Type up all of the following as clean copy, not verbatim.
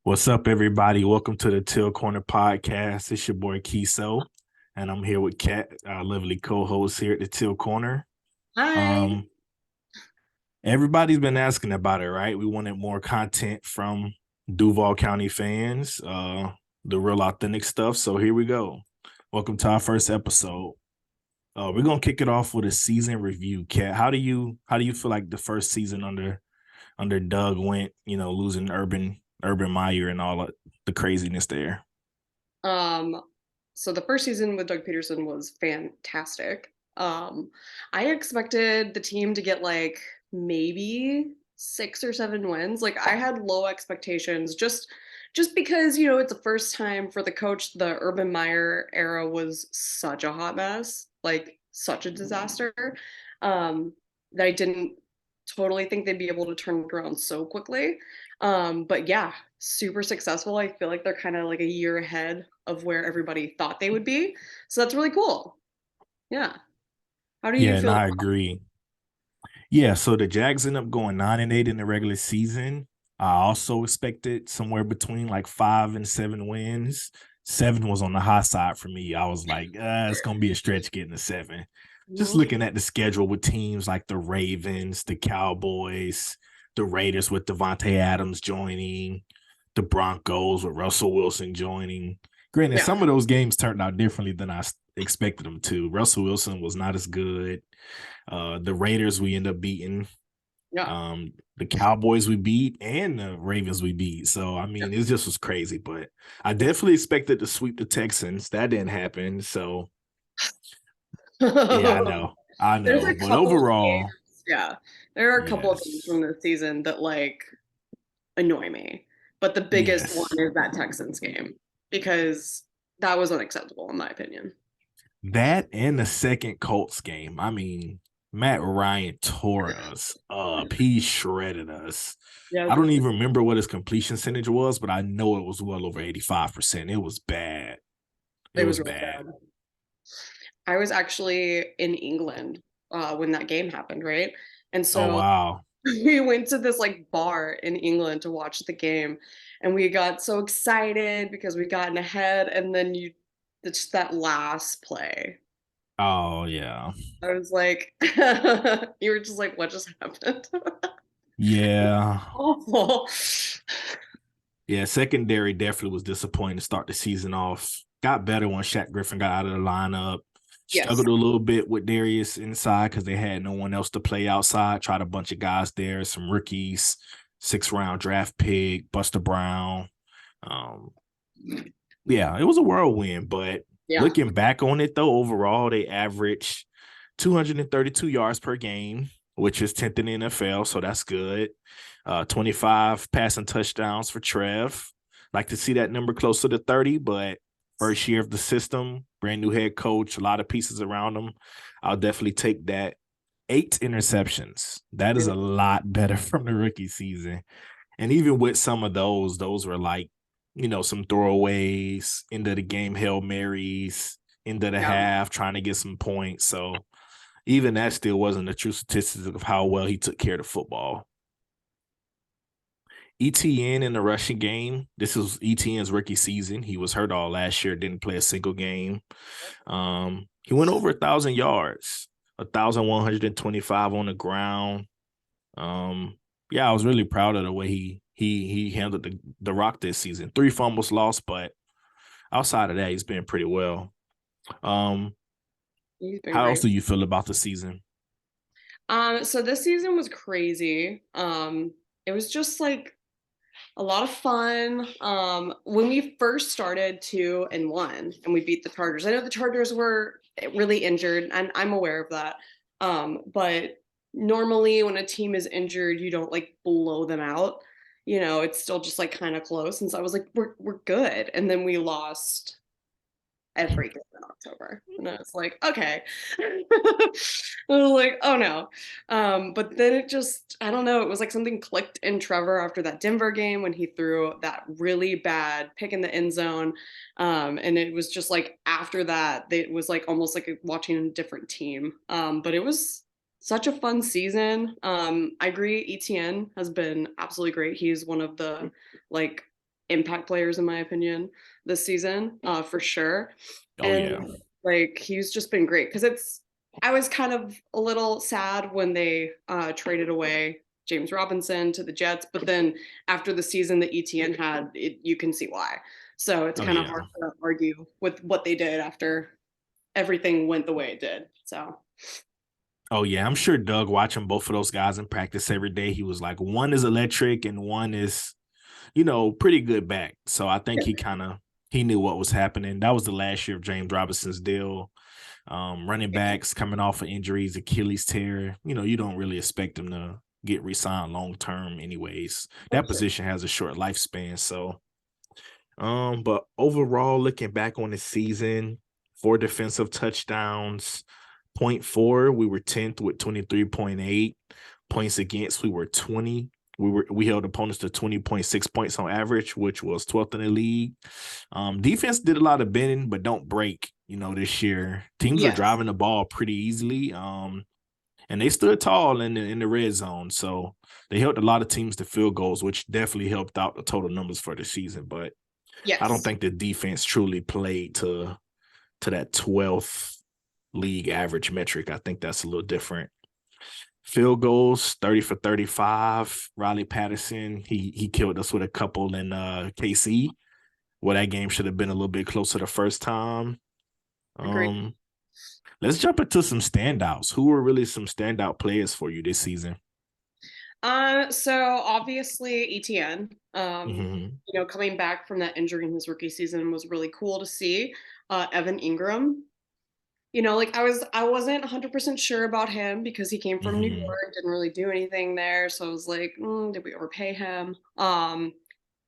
What's up, everybody? Welcome to the Till Corner Podcast. It's your boy Keso, and I'm here with Kat, our lovely co-host here at the Till Corner. Hi. Um, Everybody's been asking about it, right? We wanted more content from Duval County fans, the real authentic stuff. So here we go. Welcome to our first episode. We're gonna kick it off with a season review. Kat, how do you feel like the first season under Doug went? Losing Urban Meyer and all the craziness there. Um, so the first season with Doug Peterson was fantastic. I expected the team to get like maybe 6 or 7 wins. Like I had low expectations just because, it's the first time for the coach. The Urban Meyer era was such a hot mess, like such a disaster. Um, that I didn't totally think they'd be able to turn it around so quickly. But yeah, super successful. I feel like they're kind of like a year ahead of where everybody thought they would be. So that's really cool. Yeah. How do you Yeah, and feel? I agree. Yeah, so the Jags end up going 9-8 in the regular season. I also expected somewhere between like 5 and 7 wins. Seven was on the high side for me. I was like, it's gonna be a stretch getting to seven. Just Mhm. looking at the schedule with teams like the Ravens, the Cowboys, the Raiders with Devontae Adams joining, the Broncos with Russell Wilson joining. Granted, Yeah. some of those games turned out differently than I expected them to. Russell Wilson was not as good. The Raiders we end up beating. Yeah. The Cowboys we beat and the Ravens we beat. So I mean, it just was crazy. But I definitely expected to sweep the Texans. That didn't happen. So yeah, I Yeah. know. I There's know. a But couple of overall, games. Yeah. There are a couple of games yes. from this season that like annoy me. But the biggest one Yes. is that Texans game because that was unacceptable in my opinion. That and the second Colts game. I mean, Matt Ryan tore us up. He shredded us. Yeah. I don't even remember what his completion percentage was, but I know it was well over 85%. It was bad. It It was was really bad. bad. I was actually in England when that game happened, right? And Oh so wow. we went to this like bar in England to watch the game, and we got so excited because we gotten ahead, and then just that last play. Oh yeah. I was like, you were just like, what just happened? Yeah. Awful. Yeah. Secondary definitely was disappointing to start the season off. Got better when Shaq Griffin got out of the lineup. Yes. Struggled a little bit with Darius inside because they had no one else to play outside. Tried a bunch of guys there, some rookies, 6th round draft pick, Buster Brown. Um, yeah, it was a whirlwind, but Yeah. looking back on it though, overall they averaged 232 yards per game, which is 10th in the NFL, so that's good. 25 passing touchdowns for Trev. Like to see that number closer to 30, but first year of the system, brand new head coach, a lot of pieces around him. I'll definitely take that. 8 interceptions. That is a lot better from the rookie season. And even with some of those were like, some throwaways, end of the game, Hail Marys, end of the Yeah. half, trying to get some points. So even that still wasn't the true statistics of how well he took care of the football. ETN in the rushing game. This was ETN's rookie season. He was hurt all last year, didn't play a single game. He went over 1,000 yards, 1,125 on the ground. Um, yeah, I was really proud of the way he handled the rock this season. 3 fumbles lost, but outside of that, he's been pretty well. Um, He's been how else great. do you feel about the season? So this season was crazy. It was just like a lot of fun. When we first started 2-1 and we beat the Chargers, I know the Chargers were really injured, and I'm aware of that. But normally when a team is injured, you don't like blow them out. It's still just like kind of close. And so I was like, we're good. And then we lost every game in October. And I was like, okay. I was like, oh no. But then it just, I don't know, it was like something clicked in Trevor after that Denver game when he threw that really bad pick in the end zone. And it was just like after that, it was like almost like watching a different team. But it was such a fun season. I agree, ETN has been absolutely great. He's one of the like impact players in my opinion this season, for sure. Oh And yeah. like he's just been great because it's I was kind of a little sad when they traded away James Robinson to the Jets, but then after the season that ETN had, you can see why. So it's Oh kind of hard yeah. to argue with what they did after everything went the way it did. So Oh yeah. I'm sure Doug watching both of those guys in practice every day. He was like, one is electric and one is, pretty good back. So I think he knew what was happening. That was the last year of James Robinson's deal. Running backs coming off of injuries, Achilles tear. You don't really expect them to get re-signed long term, anyways. for That sure. position has a short lifespan. So, but overall, looking back on the season, 4 defensive touchdowns, point four, we were 10th with 23.8 points against. We were 20. We held opponents to 20.6 points on average, which was 12th in the league. Defense did a lot of bending, but don't break. This year teams are Yes. driving the ball pretty easily. And they stood tall in the red zone, so they helped a lot of teams to field goals, which definitely helped out the total numbers for the season. But I don't Yes. think the defense truly played to that 12th league average metric. I think that's a little different. Field goals, 30 for 35. Riley Patterson, he killed us with a couple in KC. Well, that game should have been a little bit closer the first time. Agreed. Um, let's jump into some standouts. Who were really some standout players for you this season? So obviously ETN, Mm-hmm. coming back from that injury in his rookie season was really cool to see. Evan Ingram, like I wasn't 100% sure about him because he came from New Mm-hmm. York, didn't really do anything there. So I was like, did we overpay him?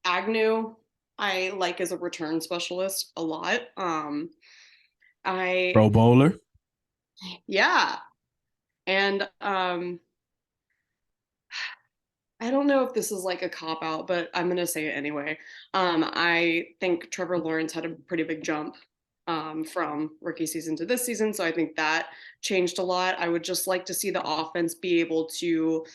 Agnew, I like as a return specialist a lot. I Pro Bowler. Yeah, and I don't know if this is like a cop out, but I'm gonna say it anyway. I think Trevor Lawrence had a pretty big jump from rookie season to this season, so I think that changed a lot. I would just like to see the offense be able to.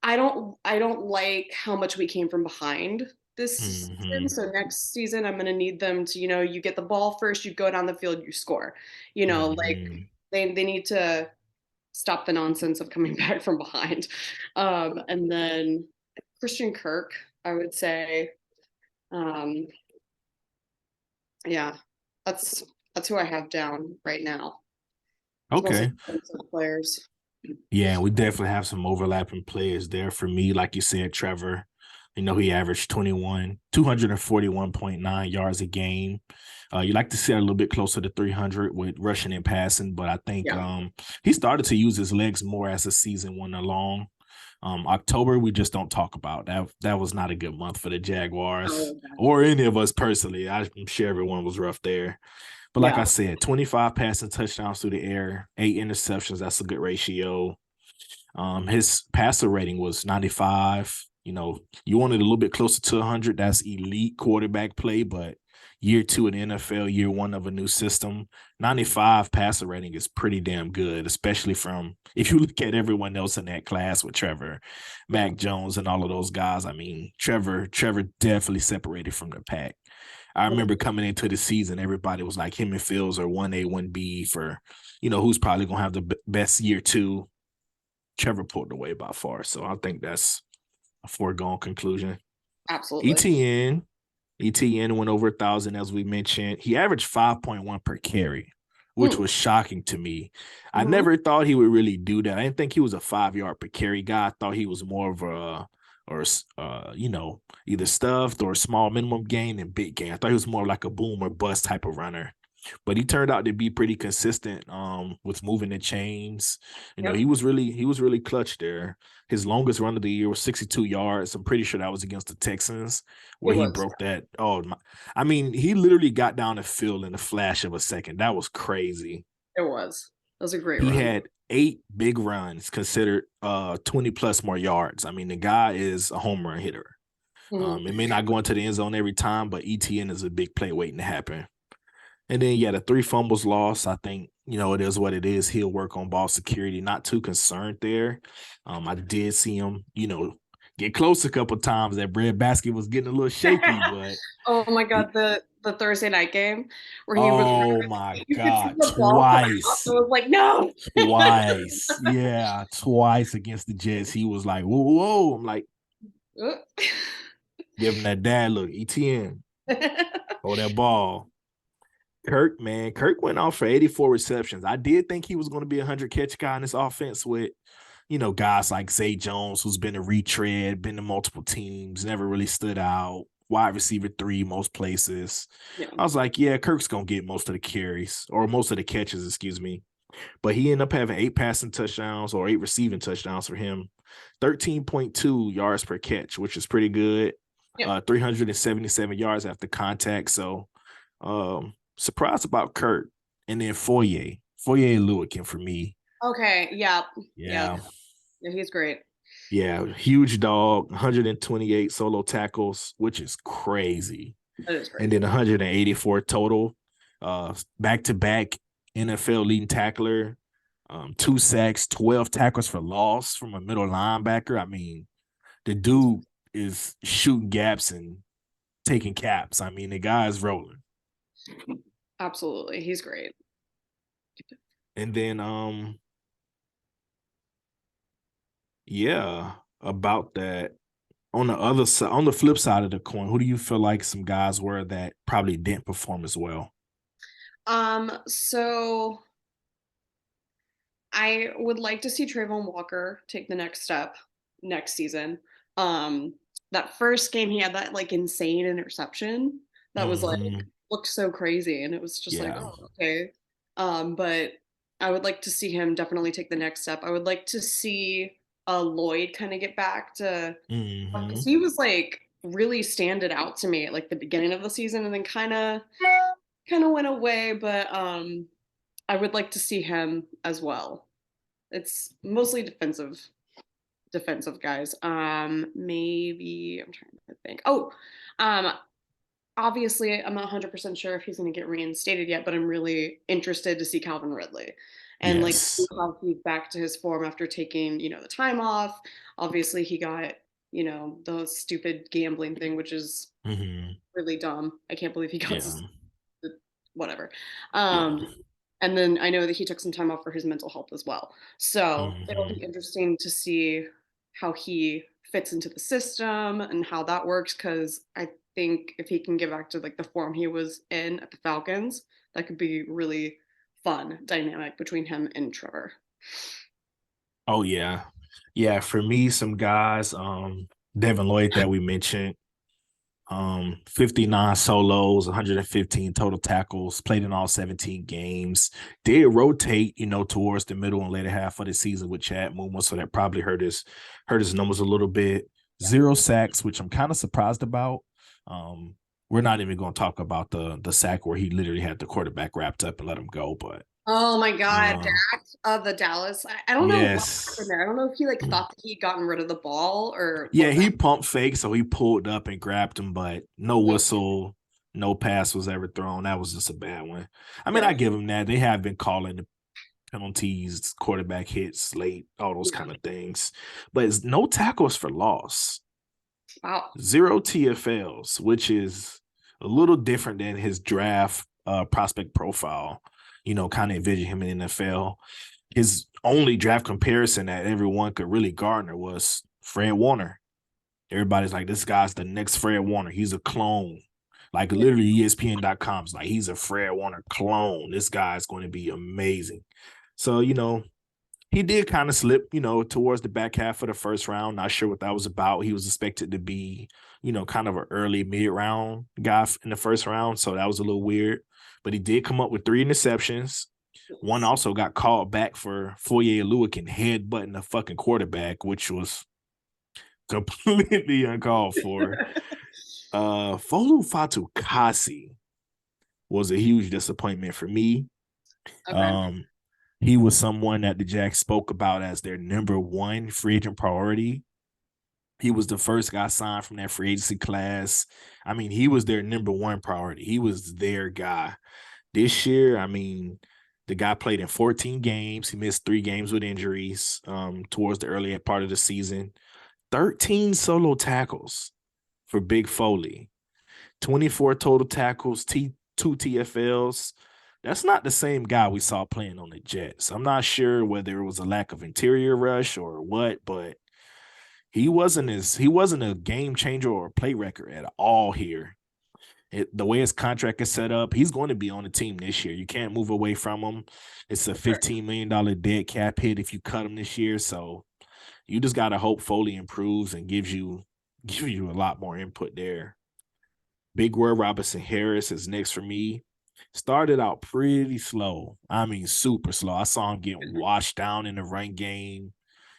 I don't like how much we came from behind this season. Mm-hmm. So next season, I'm gonna need them to, you get the ball first, you go down the field, you score. Like Mm-hmm. they need to stop the nonsense of coming back from behind. And then Christian Kirk, I would say, um, yeah, that's that's who I have down right now. It's mostly Okay. defensive players. Yeah, we definitely have some overlapping players there. For me, like you said, Trevor, he averaged 241.9 yards a game. You like to see it a little bit closer to 300 with rushing and passing, but I think Yeah. he started to use his legs more as the season went along. October, we just don't talk about that. That was not a good month for the Jaguars Oh, okay. or any of us personally. I'm sure everyone was rough there. But like Yeah. I said, 25 passing touchdowns through the air, 8 interceptions. That's a good ratio. His passer rating was 95. You wanted a little bit closer to 100. That's elite quarterback play, but year two in the NFL, year one of a new system, 95 passer rating is pretty damn good, especially from if you look at everyone else in that class with Trevor, Yeah. Mac Jones, and all of those guys. I mean, Trevor definitely separated from the pack. I remember coming into the season, everybody was like him and Fields are 1A, 1B for, who's probably gonna have the best year two. Trevor pulled away by far. So I think that's a foregone conclusion. Absolutely. ETN, ETN went over 1,000, as we mentioned. He averaged 5.1 per carry, which Mm. was shocking to me. I Hmm. never thought he would really do that. I didn't think he was a 5 yard per carry guy. I thought he was more of a, or either stuffed or small minimum gain and big gain. I thought he was more like a boom or bust type of runner. But he turned out to be pretty consistent with moving the chains. Yep. He was really clutch there. His longest run of the year was 62 yards. I'm pretty sure that was against the Texans It where he was. broke that. Oh my, I mean, he literally got down the field in a flash of a second. That was crazy. It was. It was a great He run. had 8 big runs considered 20 plus more yards. I mean, the guy is a home run hitter. Hmm. It may not go into the end zone every time, but ETN is a big play waiting to happen. And then, yeah, the 3 fumbles lost. I think, it is what it is. He'll work on ball security. Not too concerned there. I did see him, get close a couple times. That breadbasket was getting a little shaky, but Oh my god, the Thursday night game where he was oh my you could see God, the ball come out. I twice. was like, no. Twice. Yeah, twice against the Jets. He was like, whoa, whoa. I'm like, give him that dad look. ETN. Hold that ball. Kirk, man. Kirk went off for 84 receptions. I did think he was going to be a 100 catch guy in this offense with, guys like Zay Jones, who's been a retread, been to multiple teams, never really stood out. Wide receiver 3, most places. Yeah. I was like, yeah, Kirk's going to get most of the carries or most of the catches, excuse me. But he ended up having 8 passing touchdowns or 8 receiving touchdowns for him. 13.2 yards per catch, which is pretty good. Yeah. 377 yards after contact. So surprised about Kurt. And then Foye Lewican for me. Okay. Yeah. Yeah. Yeah, he's great. Yeah. Huge dog, 128 solo tackles, which is crazy. That is great. And then 184 total. Back-to-back NFL leading tackler. 2 sacks, 12 tackles for loss from a middle linebacker. I mean, the dude is shooting gaps and taking caps. I mean, the guy's rolling. Absolutely. He's great. And then yeah, about that. On the other side, on the flip side of the coin, who do you feel like some guys were that probably didn't perform as well? So I would like to see Trayvon Walker take the next step next season. Um, that first game he had that like insane interception that was like Mm-hmm. looked so crazy, and it was just like, Yeah. oh, okay. But I would like to see him definitely take the next step. I would like to see Lloyd kind of get back to Mm-hmm. because he was like really standing out to me at like the beginning of the season, and then kind of went away. But I would like to see him as well. It's mostly defensive guys. Maybe I'm trying to think. Oh, um, obviously I'm not 100% sure if he's going to get reinstated yet, but I'm really interested to see Calvin Ridley and like see Yes. how he's back to his form after taking, the time off. Obviously he got, the stupid gambling thing, which is Mm-hmm. really dumb. I can't believe he got Yeah. whatever. Yeah. And then I know that he took some time off for his mental health as well. So it'll Mm-hmm. be interesting to see how he fits into the system and how that works. Because I think if he can get back to like the form he was in at the Falcons, that could be really fun dynamic between him and Trevor. Oh yeah. Yeah. For me, some guys, Devin Lloyd that we mentioned, 59 solos, 115 total tackles, played in all 17 games. Did rotate, towards the middle and later half of the season with Chad Muma, so that probably hurt his numbers a little bit. 0 sacks, which I'm kind of surprised about. We're not even going to talk about the sack where he literally had the quarterback wrapped up and let him go, but Oh my God, uh, Dak of the Dallas. I don't know what happened yes. there. I don't know if he like thought that he'd gotten rid of the ball or Yeah, what that. he pump fake, so he pulled up and grabbed him, but no whistle, no pass was ever thrown. That was just a bad one. I mean, Yeah, I give them that. They have been calling the penalties, quarterback hits late, all those yeah. kind of things. But it's no tackles for loss, Wow. 0 TFLs, which is a little different than his draft prospect profile. Kind of envision him in the NFL. His only draft comparison that everyone could really garner was Fred Warner. Everybody's like, this guy's the next Fred Warner. He's a clone. Like Yeah. literally ESPN.com's like, he's a Fred Warner clone. This guy's going to be amazing. So, he did kind of slip, towards the back half of the first round. Not sure what that was about. He was expected to be, kind of an early mid-round guy in the first round. So that was a little weird. But he did come up with 3 interceptions. One also got called back for Foye Lewican headbutting the fucking quarterback, which was completely uncalled for. Folu Fatukasi was a huge disappointment for me. Okay. He was someone that the Jacks spoke about as their number 1 free agent priority. He was the first guy signed from that free agency class. I mean, he was their number 1 priority. He was their guy. This year, I mean, the guy played in 14 games. He missed 3 games with injuries towards the early part of the season. 13 solo tackles for Big Foley, 24 total tackles, two TFLs. That's not the same guy we saw playing on the Jets. I'm not sure whether it was a lack of interior rush or what, but he wasn't a game changer or a play record at all here. The way his contract is set up, he's going to be on the team this year. You can't move away from him. It's a $15 million dead cap hit if you cut him this year. So you just gotta hope Foley improves and gives you a lot more input there. Big Word Robinson Harris is next for me. Started out pretty slow. I mean, super slow. I saw him get washed down in the run game,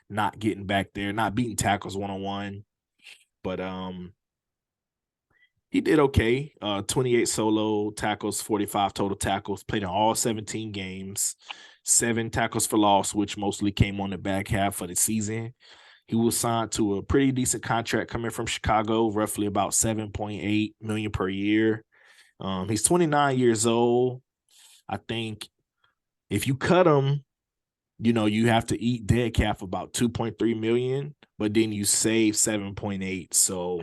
not getting back there, not beating tackles one-on-one. But he did okay. 28 solo tackles, 45 total tackles, played in all 17 games, 7 tackles for loss, which mostly came on the back half of the season. He was signed to a pretty decent contract coming from Chicago, roughly about $7.8 million per year. He's 29 years old. I think if you cut him, you have to eat dead cap about 2.3 million, but then you save 7.8. So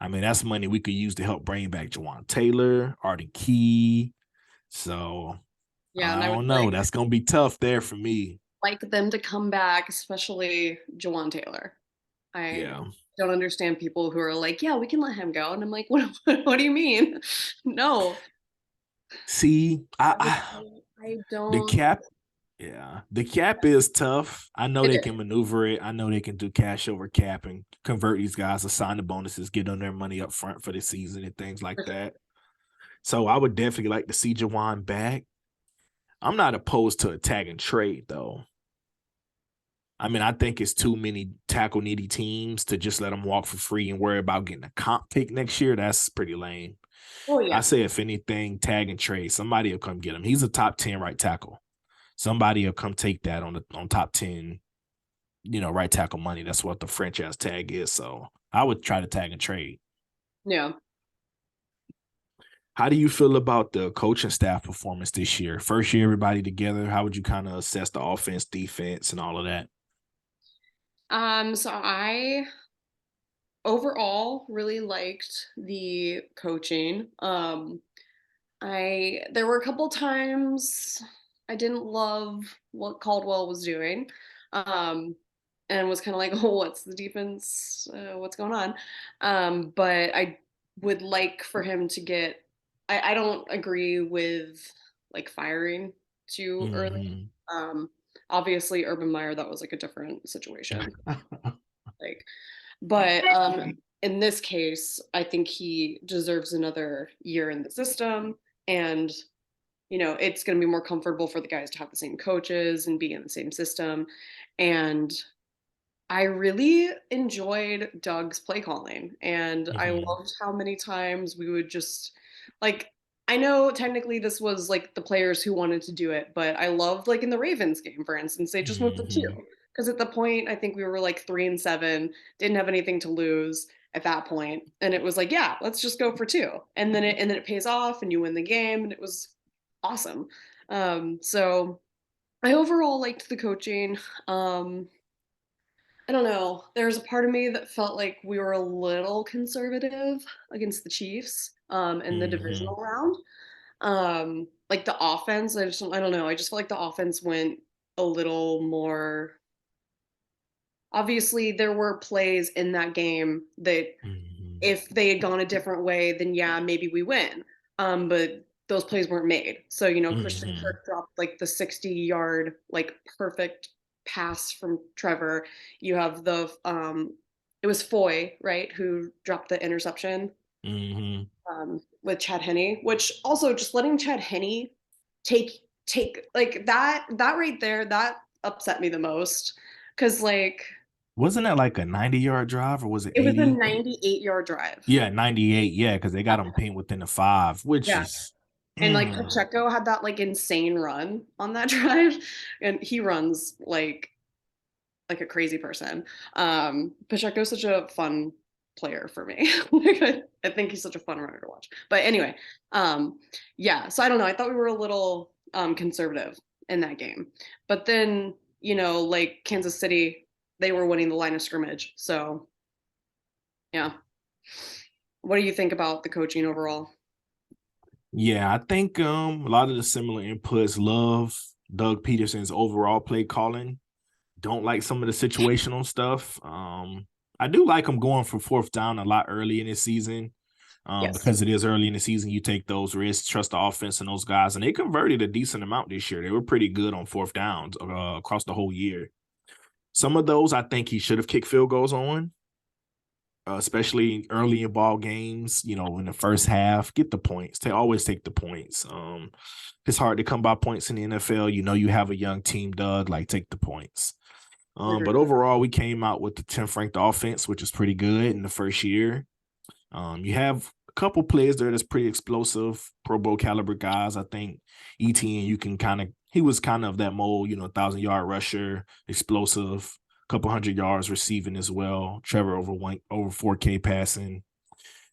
I mean, that's money we could use to help bring back Jawan Taylor, Arden Key. So Yeah, I and I would don't know. That's gonna be tough there for me. like them to come back, especially Jawan Taylor. I Yeah. don't understand people who are like, yeah, we can let him go. And I'm like, what do you mean? No. See, I the don't. cap, yeah, the cap is tough. I know It they is. can maneuver it. I know they can do cash over cap and convert these guys, assign the bonuses, get them their money up front for the season and things like For sure. that. So I would definitely like to see Jawan back. I'm not opposed to a tag and trade though. I mean, I think it's too many tackle needy teams to just let them walk for free and worry about getting a comp pick next year. That's pretty lame. Oh I yeah. say, if anything, tag and trade. Somebody will come get him. He's a top 10 right tackle. Somebody will come take that on top 10, right tackle money. That's what the franchise tag is. So I would try to tag and trade. Yeah. How do you feel about the coaching staff performance this year? First year, everybody together. How would you kind of assess the offense, defense, and all of that? So I overall really liked the coaching. There were a couple times I didn't love what Caldwell was doing. Um and was kind of like, oh, what's the defense? What's going on? But I would like for him to get. I don't agree with like firing too early. Mm-hmm. Um, Obviously, Urban Meyer, that was like a different situation. Like, but in this case, I think he deserves another year in the system, and it's going to be more comfortable for the guys to have the same coaches and be in the same system, and I really enjoyed Doug's play calling, and I Mm-hmm. loved how many times we would just like. I know technically this was like the players who wanted to do it, but I loved like in the Ravens game, for instance, they just moved to two Mm-hmm. because at the point I think we were like 3-7, didn't have anything to lose at that point, and it was like, yeah, let's just go for two, and then it pays off, and you win the game, and it was awesome. So I overall liked the coaching. I don't know. There's a part of me that felt like we were a little conservative against the Chiefs in the Mm-hmm. divisional round. Like the offense, I don't know. I just felt like the offense went a little more. Obviously, there were plays in that game that Mm-hmm. if they had gone a different way, then yeah, maybe we win. But those plays weren't made. So, Christian Mm-hmm. Kirk dropped like the 60-yard, like perfect pass from Trevor. You have it was Foy, right, who dropped the interception Mm-hmm. with Chad Henne, which also just letting Chad Henne take like that right there, that upset me the most. Cause like Wasn't that like a 90-yard drive or was it it was a 80? 98-yard drive. Yeah, 98. Yeah, because they got them pinned within the five, which Yeah. is And like mm, Pacheco had that like insane run on that drive, and he runs like a crazy person. Pacheco's such a fun player for me. I think he's such a fun runner to watch. But anyway, yeah. So I don't know. I thought we were a little conservative in that game, but then like Kansas City. they were winning the line of scrimmage. So yeah. What do you think about the coaching overall? Yeah, I think a lot of the similar inputs. Love Doug Peterson's overall play calling. Don't like some of the situational stuff. I do like him going for fourth down a lot early in this season. Yes. Because it is early in the season, you take those risks, trust the offense and those guys, and they converted a decent amount this year. They were pretty good on fourth downs across the whole year. Some of those I think he should have kicked field goals on, especially early in ball games. You know, in the first half, get the points. They always take the points. It's hard to come by points in the NFL. You know, you have a young team, Doug. Like, take the points. I agree But with that. overall, we came out with the 10th ranked offense, which is pretty good in the first year. You have a couple players there that's pretty explosive, Pro Bowl caliber guys. I think ETN, you can kind of, he was kind of that mold, 1,000-yard rusher, explosive, couple hundred yards receiving as well. Trevor over 4K passing.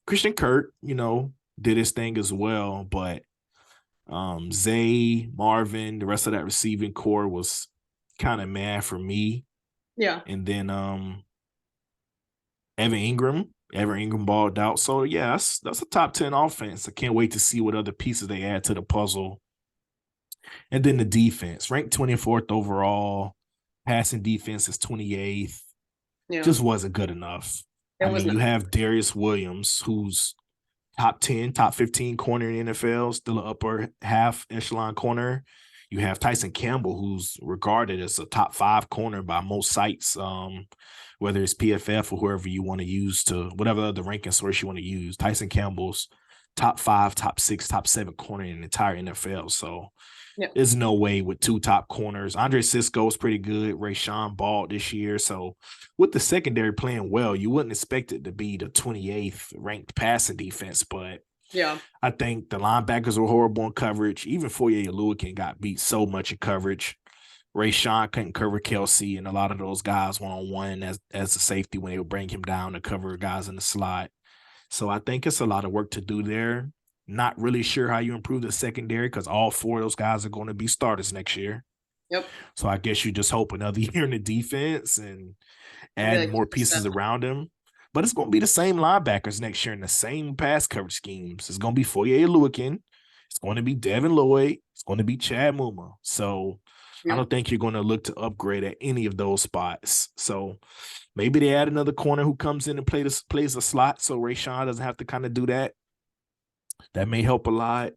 Christian Kirk, did his thing as well, but Zay, Marvin, the rest of that receiving core was kind of mad for me. Yeah. And then Evan Ingram balled out. So yeah, that's a top 10 offense. I can't wait to see what other pieces they add to the puzzle. And then the defense, ranked 24th overall, passing defense is 28th. Yeah. Just wasn't good enough. It I was mean, not. you have Darius Williams, who's top 10, top 15 corner in the NFL, still an upper half echelon corner. You have Tyson Campbell, who's regarded as a top 5 corner by most sites, whether it's PFF or whoever you want to use, to whatever other ranking source you want to use. Tyson Campbell's top 5, top 6, top 7 corner in the entire NFL. So Yeah. there's no way with 2 top corners. Andre Cisco is pretty good. Rayshawn balled this year. So with the secondary playing well, you wouldn't expect it to be the 28th ranked passing defense. But Yeah. I think the linebackers were horrible in coverage. Even Foye Oluokun got beat so much in coverage. Rayshawn couldn't cover Kelsey, and a lot of those guys one-on-one as a safety when they would bring him down to cover guys in the slot. So I think it's a lot of work to do there. Not really sure how you improve the secondary because all 4 of those guys are going to be starters next year. Yep. So I guess you just hope another year in the defense and I feel add like more it's pieces around him. But it's going to be the same linebackers next year in the same pass coverage schemes. It's going to be Foye Oluokun. It's going to be Devin Lloyd. It's going to be Chad Muma. So I yeah. don't think you're going to look to upgrade at any of those spots. So maybe they add another corner who comes in and plays a slot so Rayshawn doesn't have to kind of do that. That may help a lot.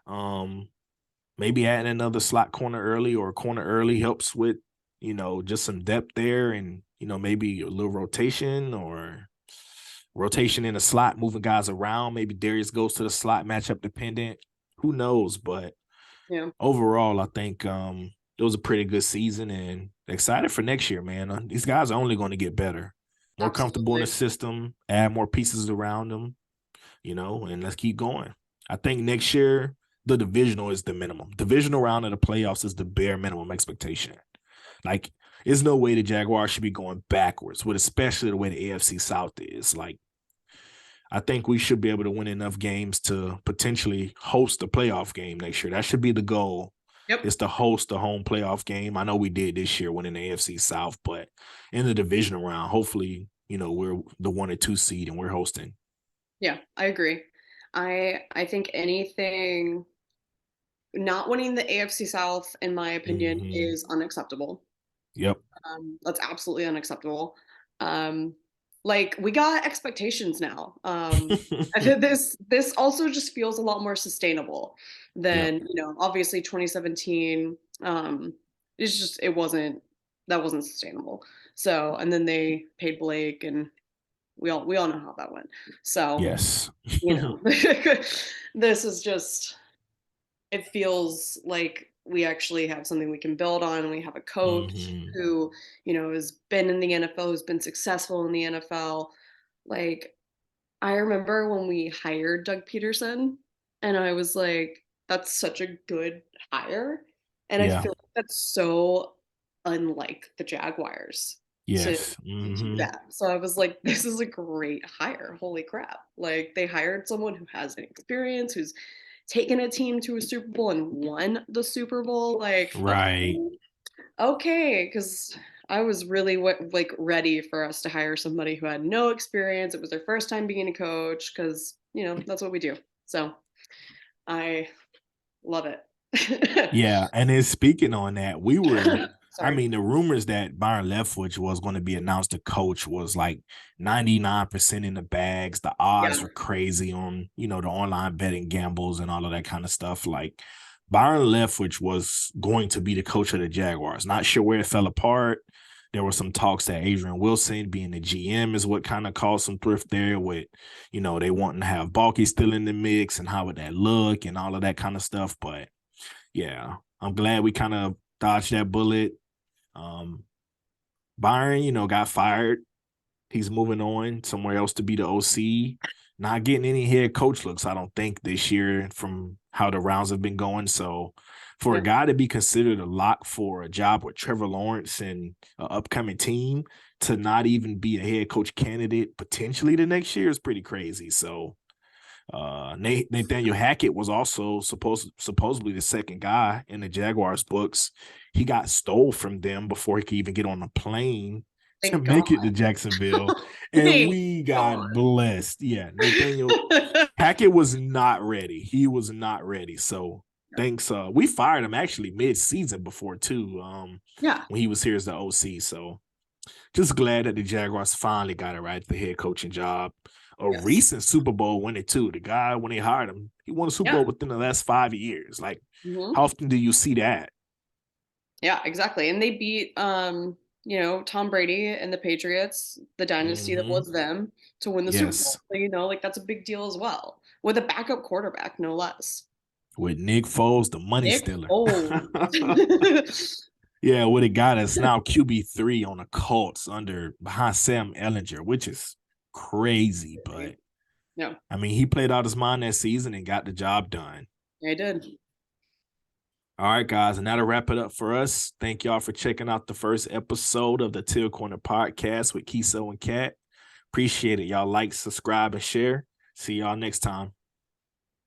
Um, Maybe adding another slot corner early or a corner early helps with, just some depth there and, maybe a little rotation in the slot, moving guys around. Maybe Darius goes to the slot, matchup dependent. Who knows? But Yeah. overall, I think it was a pretty good season and excited for next year, man. These guys are only going to get better, more comfortable in the Absolutely. system, add more pieces around them, and let's keep going. I think next year, the divisional is the minimum. Divisional round of the playoffs is the bare minimum expectation. Like, there's no way the Jaguars should be going backwards, with especially the way the AFC South is. Like, I think we should be able to win enough games to potentially host a playoff game next year. That should be the goal. Yep. Is to host a home playoff game. I know we did this year winning the AFC South, but in the divisional round, hopefully, we're the 1 or 2 seed and we're hosting. Yeah, I agree. I think anything not winning the AFC South, in my opinion, Mm-hmm. is unacceptable. Yep. That's absolutely unacceptable. Um, like we got expectations now. I think this also just feels a lot more sustainable Yep. than obviously 2017. It's just that wasn't sustainable. So and then they paid Blake, and we all know how that went. So Yes. you know, this is just it feels like we actually have something we can build on. We have a coach Mm-hmm. who, has been in the NFL, who's been successful in the NFL. Like, I remember when we hired Doug Peterson, and I was like, that's such a good hire. And I Yeah. feel like that's so unlike the Jaguars Yes. to do Mm-hmm. that. So I was like, this is a great hire. Holy crap. Like, they hired someone who has an experience, who's taken a team to a Super Bowl and won the Super Bowl. Like, Right. okay, because I was really like ready for us to hire somebody who had no experience. It was their first time being a coach because, that's what we do. So I love it. Yeah, and then speaking on that, I Sorry. mean, the rumors that Byron Leftwich was going to be announced the coach was like 99% in the bags. The Yeah. odds were crazy on, the online betting gambles and all of that kind of stuff. Like Byron Leftwich was going to be the coach of the Jaguars. Not sure where it fell apart. There were some talks that Adrian Wilson being the GM is what kind of caused some thrift there with, they wanting to have Balky still in the mix and how would that look and all of that kind of stuff. But yeah, I'm glad we kind of dodged that bullet. Byron, got fired. He's moving on somewhere else to be the OC. Not getting any head coach looks, I don't think, this year from how the rounds have been going. So for a Yeah. guy to be considered a lock for a job with Trevor Lawrence and an upcoming team to not even be a head coach candidate potentially the next year is pretty crazy. So Nathaniel Hackett was also supposedly the second guy in the Jaguars books. He got stole from them before he could even get on a plane to Thank God. make it to Jacksonville, and Thank we God. got blessed. Yeah, Nathaniel Hackett was not ready. He was not ready. So thanks. We fired him actually mid-season before too. Yeah. When he was here as the OC. So just glad that the Jaguars finally got it right, the head coaching job. A Yes. recent Super Bowl winner, too. The guy, when they hired him, he won a Super Yeah. Bowl within the last 5 years. Like, Hmm. how often do you see that? Yeah, exactly. And they beat Tom Brady and the Patriots, the dynasty that Mm-hmm. was them, to win the Super Bowl. Yes. So, like that's a big deal as well. With a backup quarterback, no less. With Nick Foles, the money Nick stealer. Foles. Yeah, what it got us now QB3 on the Colts behind Sam Ellinger, which is crazy. But No, I mean, he played out his mind that season and got the job done. I did. All right, guys, and that'll wrap it up for us. Thank y'all for checking out the first episode of the Teal Corner Podcast with Keso and Kat. Appreciate it. Y'all like, subscribe, and share. See y'all next time.